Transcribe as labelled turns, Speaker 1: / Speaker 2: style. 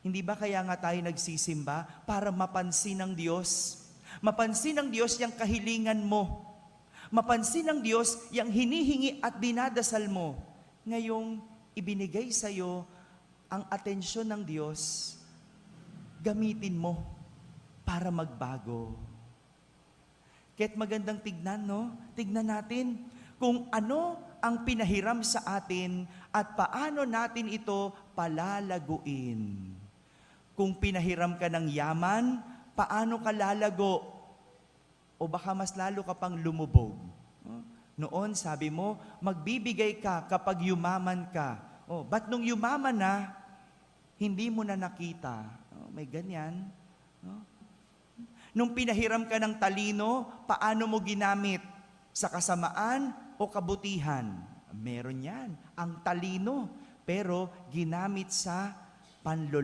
Speaker 1: Hindi ba kaya nga tayo nagsisimba para mapansin ng Diyos? Mapansin ng Diyos yung kahilingan mo. Mapansin ng Diyos yung hinihingi at dinadasal mo. Ngayong ibinigay sa'yo ang atensyon ng Diyos, gamitin mo para magbago. Kaya't magandang tignan, no? Tignan natin kung ano ang pinahiram sa atin at paano natin ito palalaguin. Kung pinahiram ka ng yaman, paano ka lalago? O baka mas lalo ka pang lumubog. Noon, sabi mo, magbibigay ka kapag yumaman ka. Ba't nung yumaman na, hindi mo na nakita? May ganyan. Nung pinahiram ka ng talino, paano mo ginamit? Sa kasamaan o kabutihan? Meron yan. Ang talino, pero ginamit sa panloloko.